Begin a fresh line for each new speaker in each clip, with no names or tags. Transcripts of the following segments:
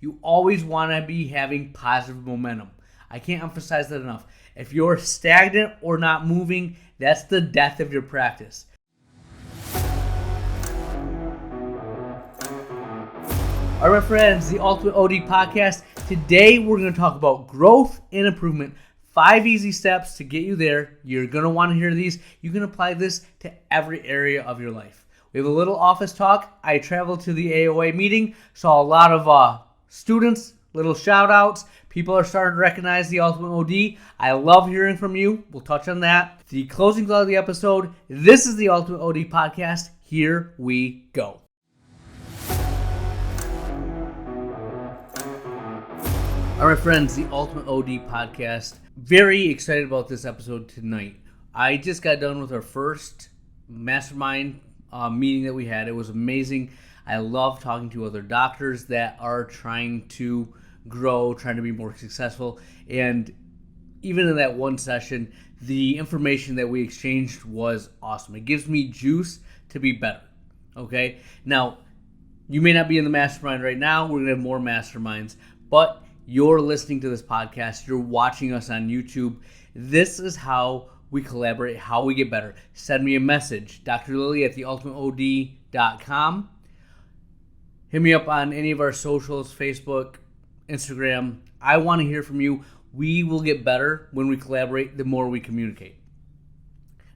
You always want to be having positive momentum. I can't emphasize that enough. If you're stagnant or not moving, that's the death of your practice. All right, my friends, the Ultimate OD Podcast. Today, we're going to talk about growth and improvement. 5 easy steps to get you there. You're going to want to hear these. You can apply this to every area of your life. We have a little office talk. I traveled to the AOA meeting, saw a lot of students, little shout outs. People are starting to recognize the Ultimate OD. I love hearing from you. We'll touch on that. The closing thought of the episode. This is the Ultimate OD Podcast. Here we go. All right, friends, the Ultimate OD Podcast. Very excited about this episode tonight. I just got done with our first mastermind meeting that we had. It was amazing. I love talking to other doctors that are trying to grow, trying to be more successful. And even in that one session, the information that we exchanged was awesome. It gives me juice to be better. Okay? Now, you may not be in the mastermind right now. We're going to have more masterminds. But you're listening to this podcast. You're watching us on YouTube. This is how we collaborate, how we get better. Send me a message, Dr. Lilly at theultimateod.com. Hit me up on any of our socials, Facebook, Instagram. I want to hear from you. We will get better when we collaborate, the more we communicate.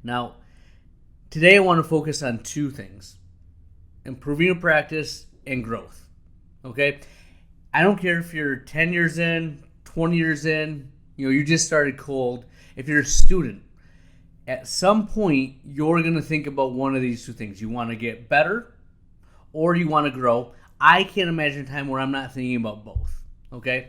Now, today I want to focus on 2 things: improving your practice and growth. Okay? I don't care if you're 10 years in, 20 years in, you just started cold. If you're a student, at some point, you're going to think about one of these 2 things. You want to get better or you want to grow. I can't imagine a time where I'm not thinking about both. Okay?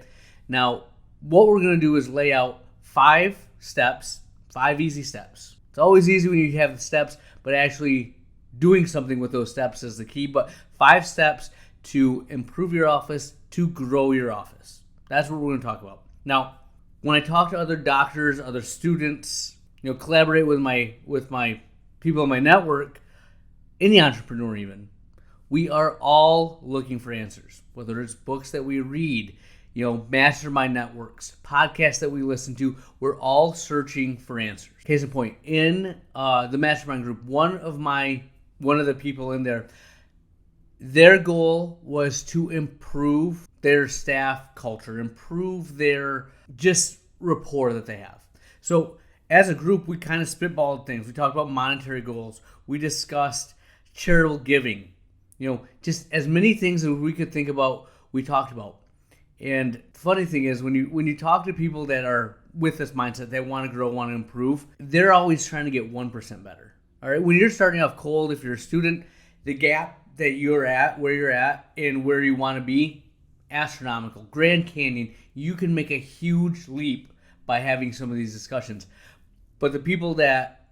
Now, what we're going to do is lay out 5 steps, 5 easy steps. It's always easy when you have the steps, but actually doing something with those steps is the key. But 5 steps to improve your office, to grow your office. That's what we're going to talk about. Now, when I talk to other doctors, other students, collaborate with my people in my network, any entrepreneur even, we are all looking for answers. Whether it's books that we read, mastermind networks, podcasts that we listen to, we're all searching for answers. Case in point, in the mastermind group, one of the people in there, their goal was to improve their staff culture, improve their just rapport that they have. So as a group, we kind of spitballed things. We talked about monetary goals. We discussed charitable giving. Just as many things as we could think about, we talked about. And the funny thing is, when you talk to people that are with this mindset, they want to grow, want to improve, they're always trying to get 1% better. All right. When you're starting off cold, if you're a student, the gap that you're at, where you're at, and where you want to be, astronomical. Grand Canyon, you can make a huge leap by having some of these discussions. But the people that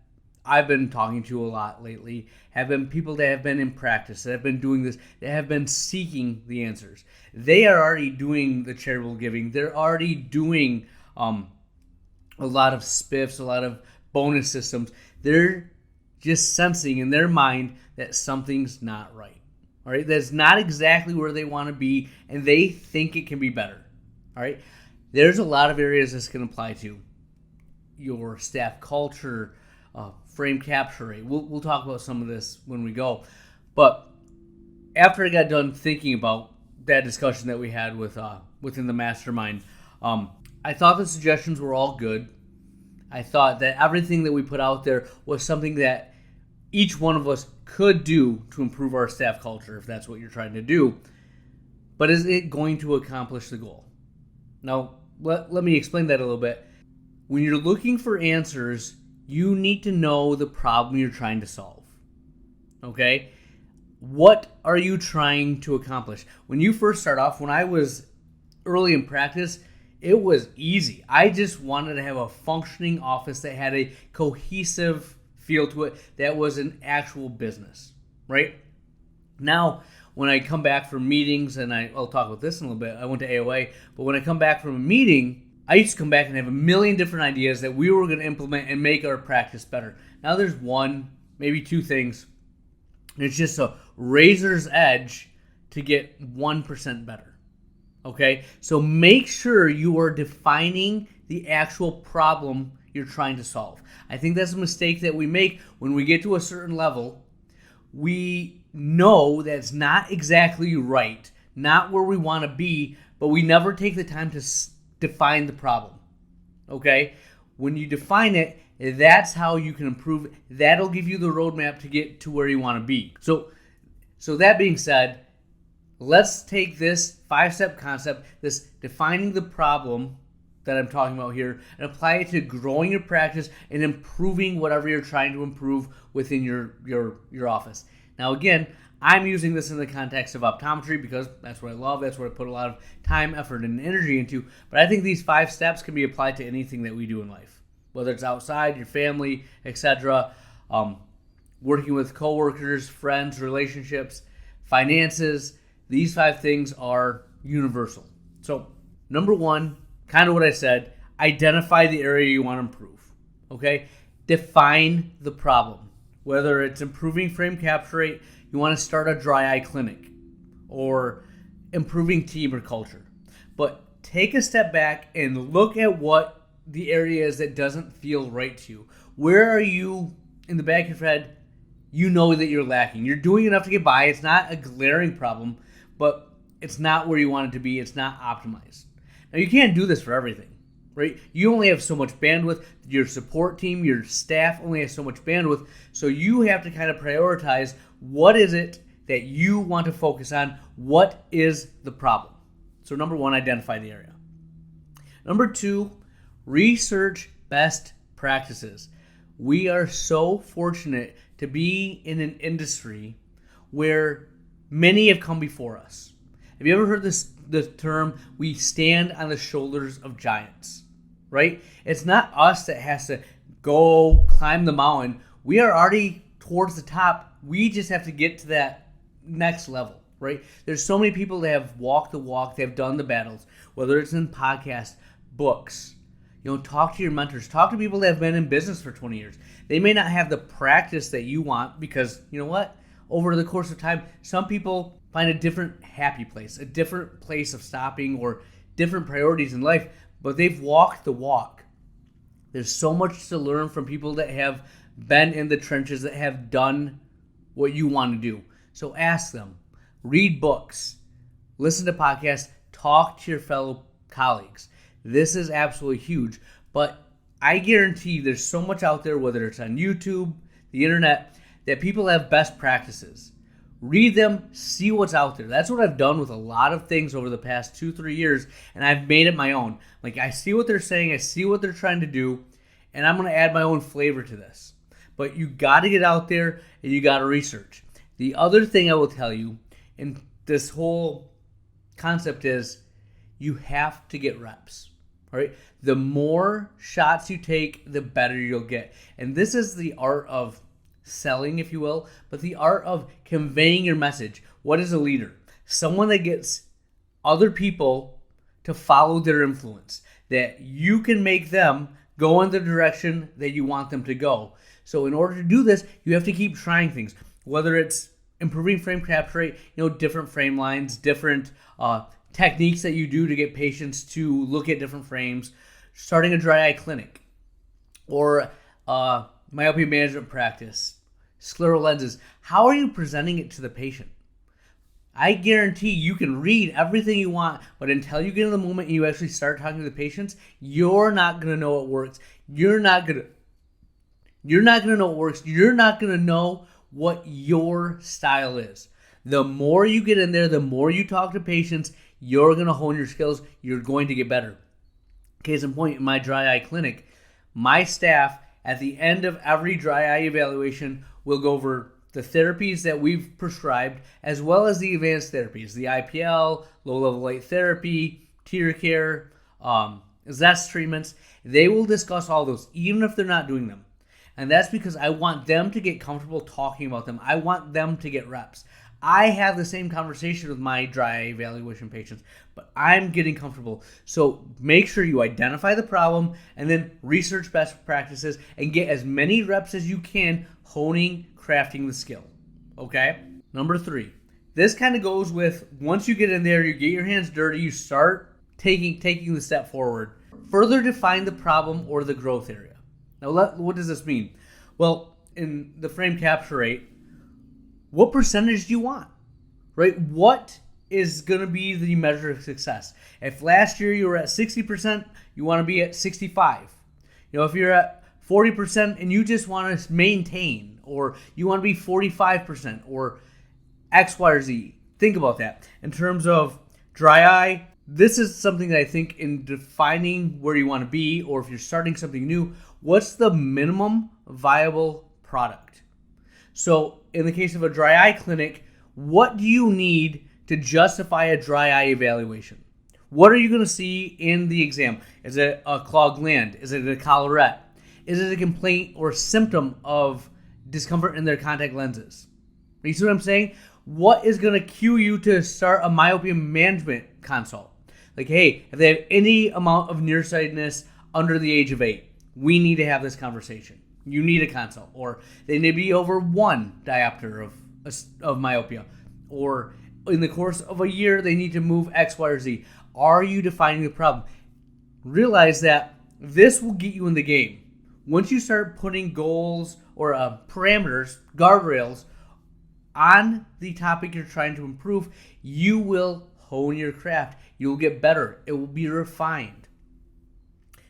I've been talking to a lot lately have been people that have been in practice, that have been doing this, that have been seeking the answers. They are already doing the charitable giving. They're already doing a lot of spiffs, a lot of bonus systems. They're just sensing in their mind that something's not right. All right, that's not exactly where they want to be, and they think it can be better. All right, there's a lot of areas this can apply to. Your staff culture, frame capture rate. We'll talk about some of this when we go. But after I got done thinking about that discussion that we had within the mastermind, I thought the suggestions were all good. I thought that everything that we put out there was something that each one of us could do to improve our staff culture, if that's what you're trying to do. But is it going to accomplish the goal? Now, let me explain that a little bit. When you're looking for answers, you need to know the problem you're trying to solve. Okay? What are you trying to accomplish? When you first start off, when I was early in practice, it was easy. I just wanted to have a functioning office that had a cohesive feel to it, that was an actual business, right? Now, when I come back from meetings, and I'll talk about this in a little bit, I went to AOA, but when I come back from a meeting, I used to come back and have a million different ideas that we were going to implement and make our practice better. Now there's 1, maybe 2 things. It's just a razor's edge to get 1% better. Okay, so make sure you are defining the actual problem you're trying to solve. I think that's a mistake that we make when we get to a certain level. We know that's not exactly right, not where we want to be, but we never take the time to define the problem. Okay, when you define it, that's how you can improve. That'll give you the roadmap to get to where you want to be. So that being said, let's take this 5-step concept, this defining the problem that I'm talking about here, and apply it to growing your practice and improving whatever you're trying to improve within your office. Now, again, I'm using this in the context of optometry because that's what I love. That's what I put a lot of time, effort, and energy into. But I think these 5 steps can be applied to anything that we do in life, whether it's outside, your family, etc., working with coworkers, friends, relationships, finances. These 5 things are universal. So, number 1, kind of what I said, identify the area you want to improve. Okay? Define the problem. Whether it's improving frame capture rate, you want to start a dry eye clinic, or improving team or culture. But take a step back and look at what the area is that doesn't feel right to you. Where are you in the back of your head? You know that you're lacking. You're doing enough to get by. It's not a glaring problem, but it's not where you want it to be. It's not optimized. Now, you can't do this for everything, right? You only have so much bandwidth. Your support team, your staff only has so much bandwidth. So you have to kind of prioritize what is it that you want to focus on. What is the problem? So number 1, identify the area. Number 2, research best practices. We are so fortunate to be in an industry where many have come before us. Have you ever heard the term, we stand on the shoulders of giants, right? It's not us that has to go climb the mountain. We are already towards the top. We just have to get to that next level, right? There's so many people that have walked the walk, they have done the battles, whether it's in podcasts, books. Talk to your mentors. Talk to people that have been in business for 20 years. They may not have the practice that you want because, you know what? Over the course of time, some people find a different happy place, a different place of stopping, or different priorities in life, but they've walked the walk. There's so much to learn from people that have been in the trenches, that have done what you want to do. So ask them, read books, listen to podcasts, talk to your fellow colleagues. This is absolutely huge, but I guarantee there's so much out there, whether it's on YouTube, the internet, that people have best practices. Read them, see what's out there. That's what I've done with a lot of things over the past 2-3 years, and I've made it my own. Like, I see what they're saying, I see what they're trying to do, and I'm going to add my own flavor to this. But you got to get out there and you got to research. The other thing I will tell you in this whole concept is you have to get reps. All right? The more shots you take, the better you'll get. And this is the art of selling, if you will, but the art of conveying your message. What is a leader? Someone that gets other people to follow their influence, that you can make them go in the direction that you want them to go. So in order to do this, you have to keep trying things, whether it's improving frame capture rate, different frame lines, different techniques that you do to get patients to look at different frames, starting a dry eye clinic, or myopia management practice, scleral lenses. How are you presenting it to the patient? I guarantee you can read everything you want, but until you get in the moment and you actually start talking to the patients, you're not going to know what works. You're not going to know what works. You're not going to know what your style is. The more you get in there, the more you talk to patients, you're going to hone your skills. You're going to get better. Case in point, in my dry eye clinic, my staff at the end of every dry eye evaluation will go over the therapies that we've prescribed, as well as the advanced therapies, the IPL, low-level light therapy, tear care, zest treatments. They will discuss all those, even if they're not doing them. And that's because I want them to get comfortable talking about them. I want them to get reps. I have the same conversation with my dry eye evaluation patients, but I'm getting comfortable. So make sure you identify the problem and then research best practices and get as many reps as you can honing, crafting the skill. Okay? Number 3, This kind of goes with once you get in there, you get your hands dirty, you start taking the step forward. Further define the problem or the growth area. Now, what does this mean? Well, in the frame capture rate, what percentage do you want? Right? What is going to be the measure of success? If last year you were at 60%, you want to be at 65. If you're at 40% and you just want to maintain, or you want to be 45%, or X, Y, or Z. Think about that. In terms of dry eye, this is something that I think in defining where you want to be, or if you're starting something new, what's the minimum viable product? So in the case of a dry eye clinic, what do you need to justify a dry eye evaluation? What are you going to see in the exam? Is it a clogged gland? Is it a collarette? Is it a complaint or symptom of discomfort in their contact lenses? You see what I'm saying? What is going to cue you to start a myopia management consult? Like, hey, if they have any amount of nearsightedness under the age of 8, we need to have this conversation. You need a consult. Or they need to be over 1 diopter of myopia. Or in the course of a year, they need to move X, Y, or Z. Are you defining the problem? Realize that this will get you in the game. Once you start putting goals or parameters, guardrails, on the topic you're trying to improve, you will hone your craft. You will get better. It will be refined.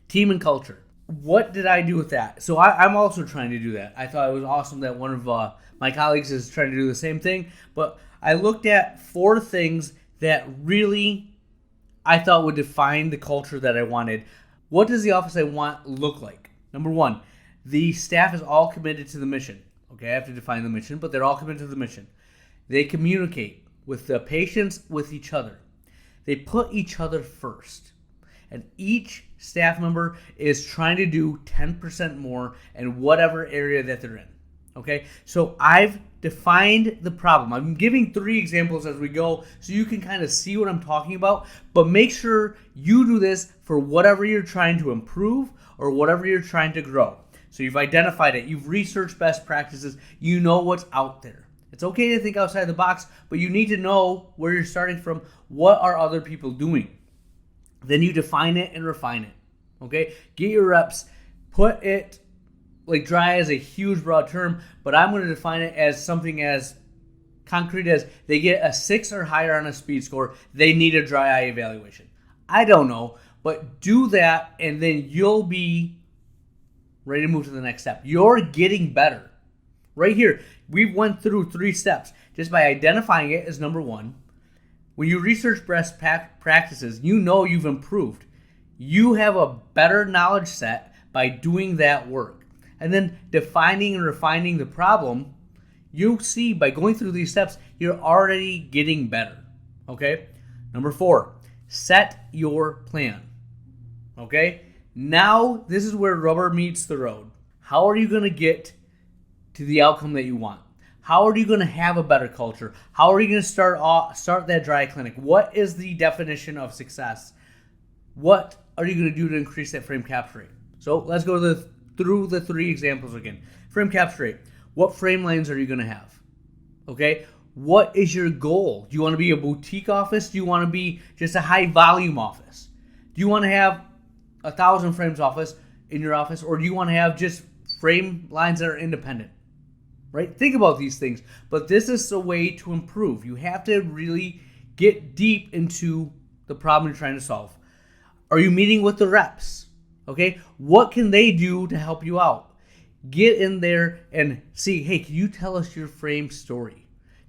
Team and culture. What did I do with that? So I'm also trying to do that. I thought it was awesome that one of my colleagues is trying to do the same thing. But I looked at 4 things that really I thought would define the culture that I wanted. What does the office I want look like? Number 1, the staff is all committed to the mission. Okay, I have to define the mission, but they're all committed to the mission. They communicate with the patients, with each other. They put each other first. And each staff member is trying to do 10% more in whatever area that they're in. Okay, so I've defined the problem. I'm giving 3 examples as we go so you can kind of see what I'm talking about, but make sure you do this for whatever you're trying to improve or whatever you're trying to grow. So you've identified it, you've researched best practices, you know what's out there. It's okay to think outside the box, but you need to know where you're starting from. What are other people doing? Then you define it and refine it. Okay? Get your reps. Put it, like dry as a huge broad term, but I'm going to define it as something as concrete as they get a 6 or higher on a speed score, they need a dry eye evaluation. I don't know, but do that and then you'll be ready to move to the next step. You're getting better. Right here, we went through 3 steps. Just by identifying it as number 1. When you research best practices, you know you've improved. You have a better knowledge set by doing that work. And then defining and refining the problem, you'll see by going through these steps, you're already getting better. Okay? Number 4, set your plan. Okay? Now, this is where rubber meets the road. How are you going to get to the outcome that you want? How are you going to have a better culture? How are you going to start that dry clinic? What is the definition of success? What are you going to do to increase that frame capture rate? So let's go through the 3 examples again. Frame capture rate. What frame lines are you going to have? Okay? What is your goal? Do you want to be a boutique office? Do you want to be just a high volume office? Do you want to have 1,000 frames office in your office, or do you want to have just frame lines that are independent? Right? Think about these things. But this is a way to improve. You have to really get deep into the problem you're trying to solve. Are you meeting with the reps? Okay? What can they do to help you out? Get in there and see, hey, can you tell us your frame story?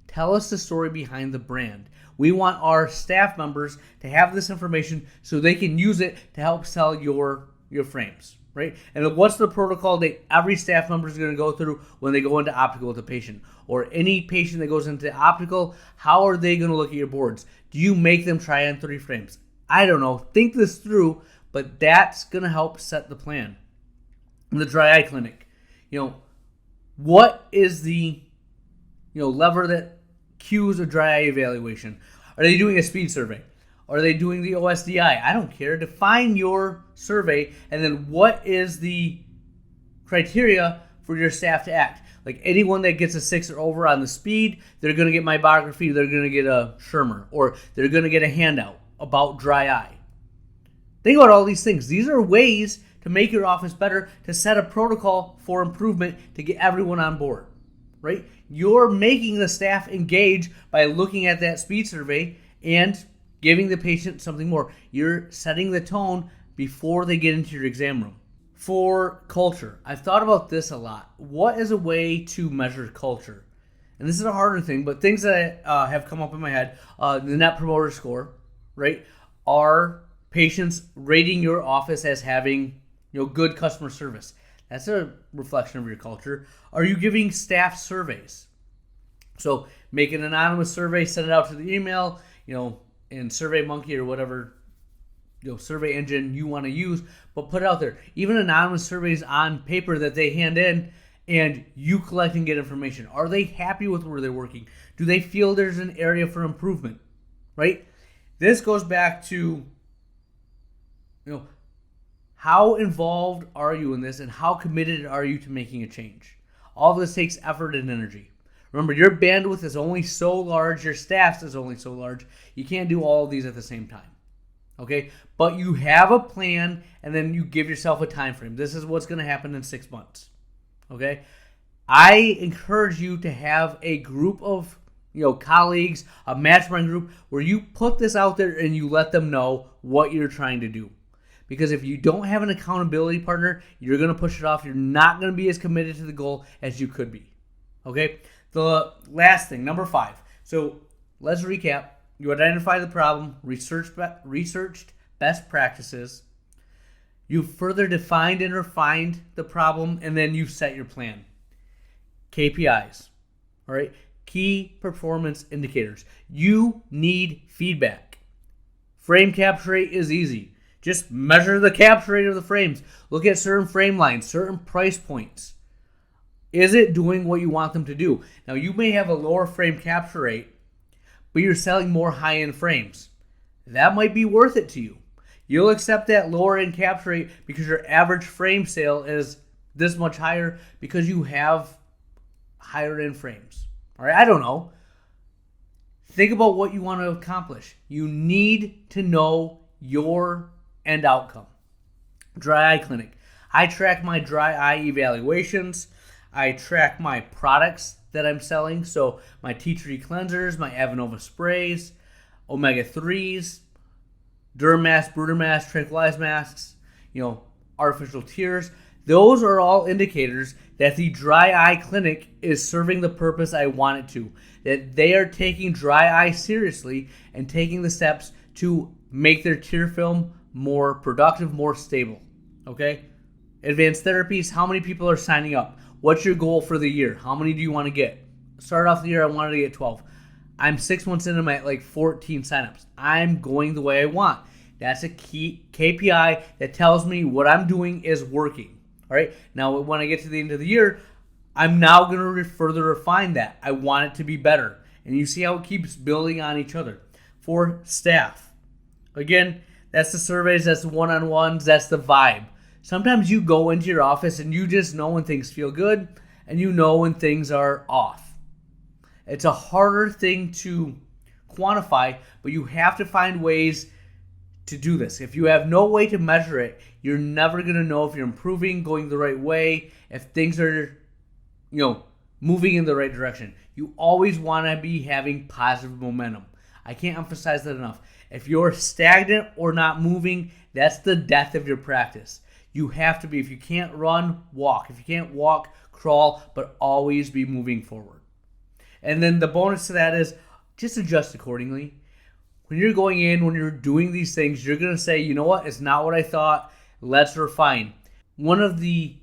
Tell us the story behind the brand. We want our staff members to have this information so they can use it to help sell your frames, right? And what's the protocol that every staff member is going to go through when they go into optical with a patient? Or any patient that goes into optical, how are they going to look at your boards? Do you make them try on 3 frames? I don't know. Think this through, but that's going to help set the plan. In the dry eye clinic, what is the lever that cues a dry eye evaluation? Are they doing a speed survey? Are they doing the OSDI? I don't care. Define your survey, and then what is the criteria for your staff to act. Like anyone that gets a 6 or over on the speed, they're going to get my biography, they're going to get a Shermer, or they're going to get a handout about dry eye. Think about all these things. These are ways to make your office better, to set a protocol for improvement, to get everyone on board, right? You're making the staff engage by looking at that speed survey and giving the patient something more. You're setting the tone before they get into your exam room. For culture, I've thought about this a lot. What is a way to measure culture? And this is a harder thing, but things that have come up in my head, the Net Promoter Score, right? Are patients rating your office as having good customer service? That's a reflection of your culture. Are you giving staff surveys? So make an anonymous survey, send it out to the email, in SurveyMonkey or whatever survey engine you want to use, but put it out there. Even anonymous surveys on paper that they hand in and you collect and get information. Are they happy with where they're working? Do they feel there's an area for improvement? Right? This goes back to how involved are you in this and how committed are you to making a change? All of this takes effort and energy. Remember, your bandwidth is only so large, your staff's is only so large. You can't do all of these at the same time. Okay? But you have a plan and then you give yourself a time frame. This is what's going to happen in 6 months. Okay? I encourage you to have a group of colleagues, a mastermind group where you put this out there and you let them know what you're trying to do. Because if you don't have an accountability partner, you're going to push it off. You're not going to be as committed to the goal as you could be. Okay? The last thing, number 5. So let's recap. You identify the problem, researched best practices. You further defined and refined the problem, and then you set your plan. KPIs. All right? Key performance indicators. You need feedback. Frame capture rate is easy. Just measure the capture rate of the frames. Look at certain frame lines, certain price points. Is it doing what you want them to do? Now, you may have a lower frame capture rate, but you're selling more high-end frames. That might be worth it to you. You'll accept that lower-end capture rate because your average frame sale is this much higher because you have higher-end frames. All right, I don't know. Think about what you want to accomplish. You need to know your end outcome. Dry eye clinic. I track my dry eye evaluations. I track my products that I'm selling. So my tea tree cleansers, my Avenova sprays, omega-3s, Dermask, Brudermask, tranquilized masks, artificial tears. Those are all indicators that the dry eye clinic is serving the purpose I want it to. That they are taking dry eye seriously and taking the steps to make their tear film more productive, more stable. Okay? Advanced therapies, how many people are signing up? What's your goal for the year? How many do you want to get? Start off the year, I wanted to get 12. I'm 6 months into my 14 signups. I'm going the way I want. That's a key KPI that tells me what I'm doing is working. All right. Now, when I get to the end of the year, I'm now going to further refine that. I want it to be better. And you see how it keeps building on each other. For staff, again, that's the surveys, that's the one-on-ones, that's the vibe. Sometimes you go into your office and you just know when things feel good and you know when things are off. It's a harder thing to quantify, but you have to find ways to do this. If you have no way to measure it, you're never going to know if you're improving, going the right way, if things are, moving in the right direction. You always want to be having positive momentum. I can't emphasize that enough. If you're stagnant or not moving, that's the death of your practice. You have to be. If you can't run, walk. If you can't walk, crawl, but always be moving forward. And then the bonus to that is just adjust accordingly. When you're going in, when you're doing these things, you're going to say, you know what, it's not what I thought. Let's refine. One of the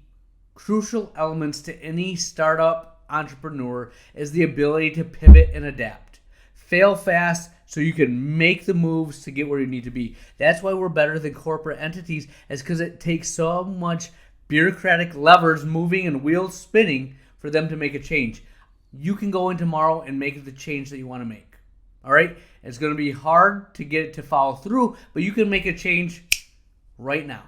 crucial elements to any startup entrepreneur is the ability to pivot and adapt. Fail fast so you can make the moves to get where you need to be. That's why we're better than corporate entities, is because it takes so much bureaucratic levers moving and wheels spinning for them to make a change. You can go in tomorrow and make the change that you want to make. All right? It's going to be hard to get it to follow through, but you can make a change right now.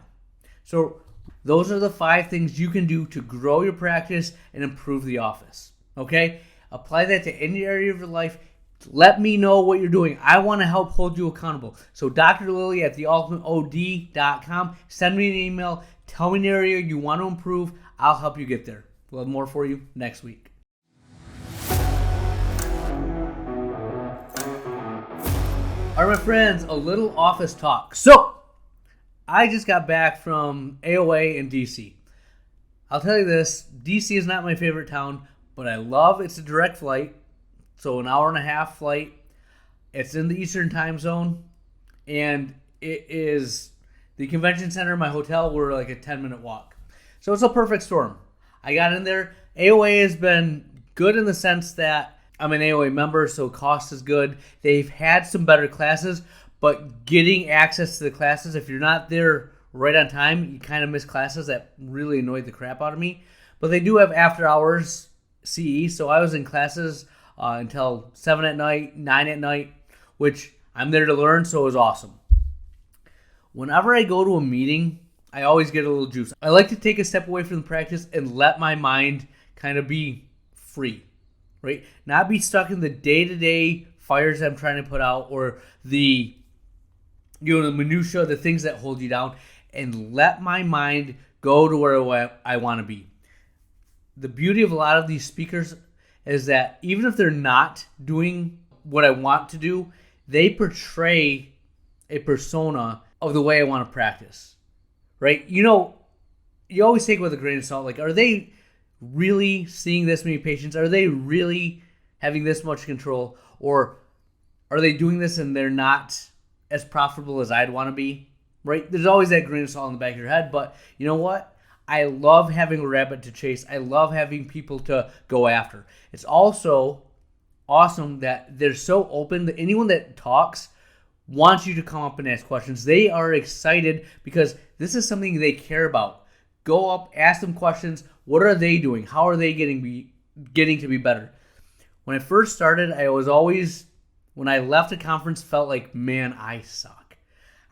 So Those are the 5 things you can do to grow your practice and improve the office. Okay? Apply that to any area of your life. Let me know what you're doing. I want to help hold you accountable. So Dr. Lilly at theultimateod.com. Send me an email. Tell me an area you want to improve. I'll help you get there. We'll have more for you next week. All right, my friends, a little office talk. So, I just got back from AOA in DC. I'll tell you this, DC is not my favorite town, but I love it's a direct flight. So an hour and a half flight. It's in the Eastern time zone. And it is the convention center, my hotel, we're like a 10-minute walk. So it's a perfect storm. I got in there. AOA has been good in the sense that I'm an AOA member, so cost is good. They've had some better classes, but getting access to the classes, if you're not there right on time, you kind of miss classes that really annoyed the crap out of me. But they do have after hours CE, so I was in classes until 7 at night, 9 at night, which I'm there to learn, so it was awesome. Whenever I go to a meeting, I always get a little juice. I like to take a step away from the practice and let my mind kind of be free, right? Not be stuck in the day-to-day fires I'm trying to put out or the minutia, the things that hold you down, and let my mind go to where I want to be. The beauty of a lot of these speakers is that even if they're not doing what I want to do, they portray a persona of the way I want to practice, right? You always take it with a grain of salt. Like, are they really seeing this many patients? Are they really having this much control? Or are they doing this and they're not as profitable as I'd want to be, right? There's always that grain of salt in the back of your head, but you know what? I love having a rabbit to chase. I love having people to go after. It's also awesome that they're so open that anyone that talks wants you to come up and ask questions. They are excited because this is something they care about. Go up, ask them questions. What are they doing? How are they getting to be better? When I first started, I was always, when I left a conference, felt like, man, I suck.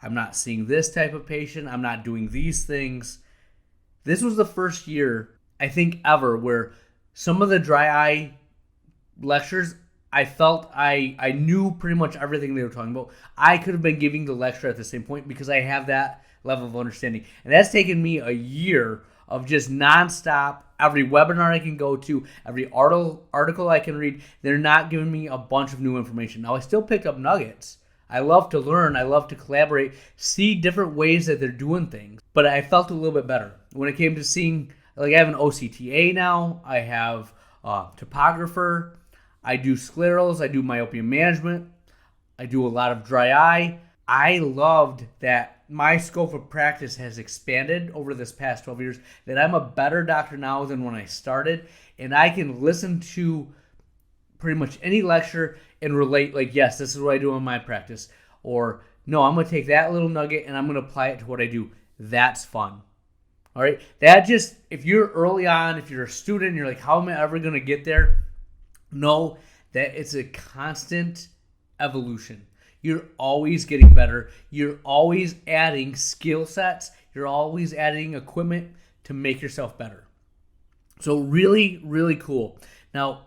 I'm not seeing this type of patient. I'm not doing these things. This was the first year, I think, ever where some of the dry eye lectures, I felt I knew pretty much everything they were talking about. I could have been giving the lecture at the same point because I have that level of understanding. And that's taken me a year of just nonstop, every webinar I can go to, every article I can read. They're not giving me a bunch of new information. Now, I still picked up nuggets. I love to learn. I love to collaborate, see different ways that they're doing things. But I felt a little bit better when it came to seeing, like I have an OCTA now. I have a topographer. I do sclerals. I do myopia management. I do a lot of dry eye. I loved that my scope of practice has expanded over this past 12 years, that I'm a better doctor now than when I started, and I can listen to pretty much any lecture and relate, like, yes, this is what I do in my practice, or no, I'm going to take that little nugget and I'm going to apply it to what I do. That's fun. All right. That just, if you're early on, if you're a student, and you're like, how am I ever going to get there? Know that it's a constant evolution. You're always getting better. You're always adding skill sets. You're always adding equipment to make yourself better. So really, really cool. Now,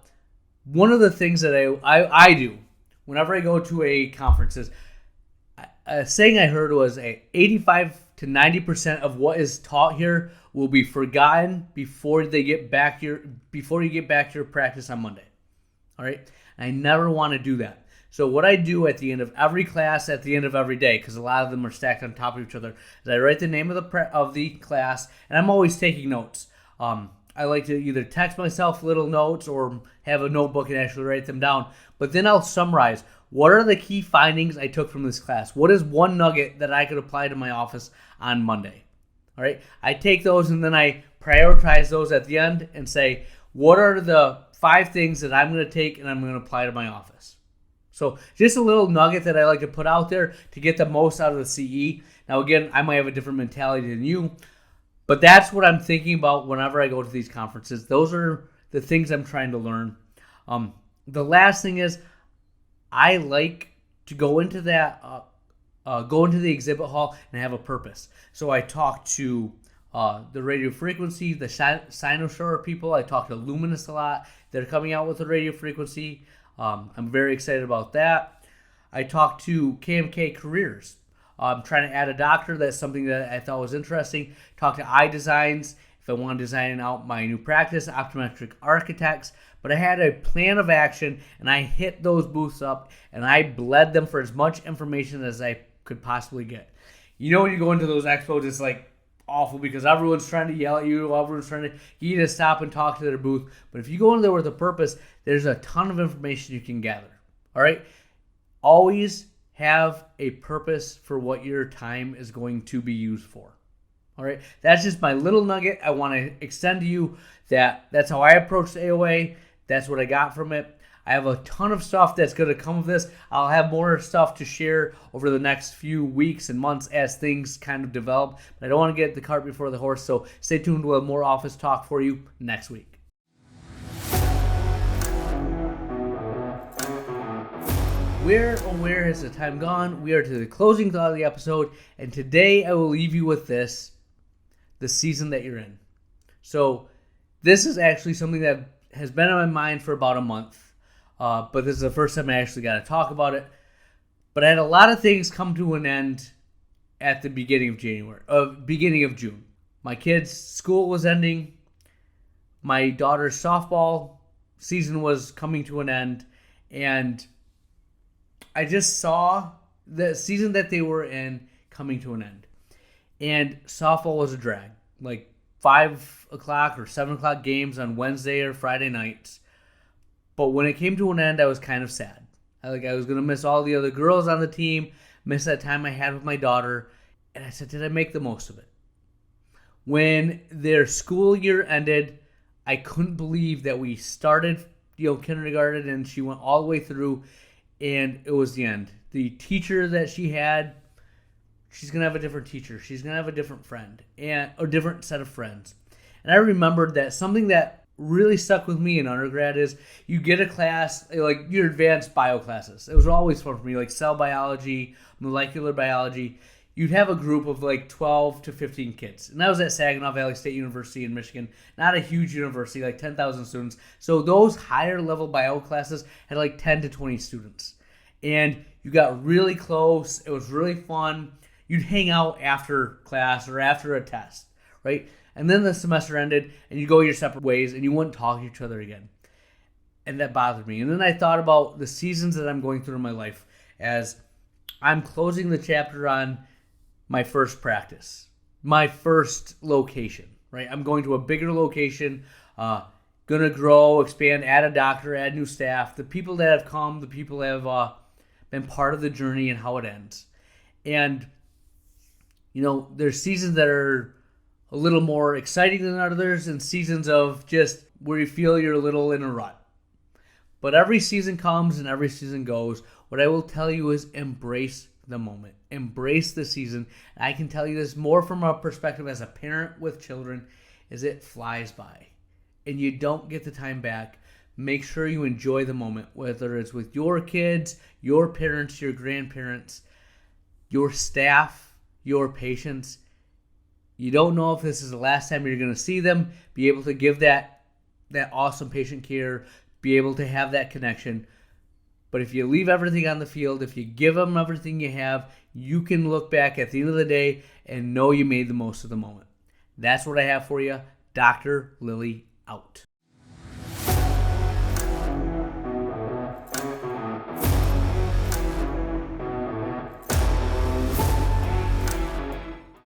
one of the things that I do whenever I go to a conference is, a saying I heard was 85 to 90% of what is taught here will be forgotten before you get back to your practice on Monday. All right? I never want to do that. So what I do at the end of every class, at the end of every day, because a lot of them are stacked on top of each other, is I write the name of the class, and I'm always taking notes. I like to either text myself little notes or have a notebook and actually write them down. But then I'll summarize. What are the key findings I took from this class? What is one nugget that I could apply to my office on Monday? All right. I take those and then I prioritize those at the end and say, what are the 5 things that I'm going to take and I'm going to apply to my office? So just a little nugget that I like to put out there to get the most out of the CE. Now, again, I might have a different mentality than you, but that's what I'm thinking about whenever I go to these conferences. Those are the things I'm trying to learn. The last thing is, I like to go into the exhibit hall and have a purpose. So I talk to the radio frequency, the Cynosure people. I talk to Luminous a lot. They're coming out with the radio frequency. I'm very excited about that. I talked to KMK Careers. I'm trying to add a doctor. That's something that I thought was interesting. Talk to Eye Designs. If I want to design out my new practice, Optometric Architects. But I had a plan of action, and I hit those booths up, and I bled them for as much information as I could possibly get. You know, when you go into those expos, it's like awful because everyone's trying to yell at you. Everyone's trying to get you to stop and talk to their booth. But if you go in there with a purpose, there's a ton of information you can gather. All right? Always have a purpose for what your time is going to be used for. All right? That's just my little nugget I want to extend to you. That's how I approach the AOA. That's what I got from it. I have a ton of stuff that's going to come of this. I'll have more stuff to share over the next few weeks and months as things kind of develop. But I don't want to get the cart before the horse, so stay tuned. We'll have more office talk for you next week. Where has the time gone? We are to the closing thought of the episode, and today I will leave you with this: the season that you're in. So this is actually something that has been on my mind for about a month, but this is the first time I actually got to talk about it. But I had a lot of things come to an end at the beginning of June. My kids' school was ending. My daughter's softball season was coming to an end, and I just saw the season that they were in coming to an end. And softball was a drag. Like 5 o'clock or 7 o'clock games on Wednesday or Friday nights. But when it came to an end, I was kind of sad. I was going to miss all the other girls on the team, miss that time I had with my daughter. And I said, did I make the most of it? When their school year ended, I couldn't believe that we started, kindergarten, and she went all the way through, and it was the end. The teacher that she had, she's going to have a different teacher. She's going to have a different friend and a different set of friends. And I remembered that something that really stuck with me in undergrad is you get a class, like your advanced bio classes. It was always fun for me, like cell biology, molecular biology. You'd have a group of like 12 to 15 kids. And that was at Saginaw Valley State University in Michigan. Not a huge university, like 10,000 students. So those higher level bio classes had like 10 to 20 students. And you got really close. It was really fun. You'd hang out after class or after a test, right? And then the semester ended and you go your separate ways and you wouldn't talk to each other again. And that bothered me. And then I thought about the seasons that I'm going through in my life as I'm closing the chapter on my first practice, my first location, right? I'm going to a bigger location, going to grow, expand, add a doctor, add new staff, the people that have come, the people that have been part of the journey and how it ends. And there's seasons that are a little more exciting than others and seasons of just where you feel you're a little in a rut. But every season comes and every season goes. What I will tell you is embrace the moment. Embrace the season. And I can tell you this more from a perspective as a parent with children is it flies by. And you don't get the time back. Make sure you enjoy the moment, whether it's with your kids, your parents, your grandparents, your staff, your patients. You don't know if this is the last time you're going to see them. Be able to give that awesome patient care. Be able to have that connection. But if you leave everything on the field, if you give them everything you have, you can look back at the end of the day and know you made the most of the moment. That's what I have for you. Dr. Lilly out.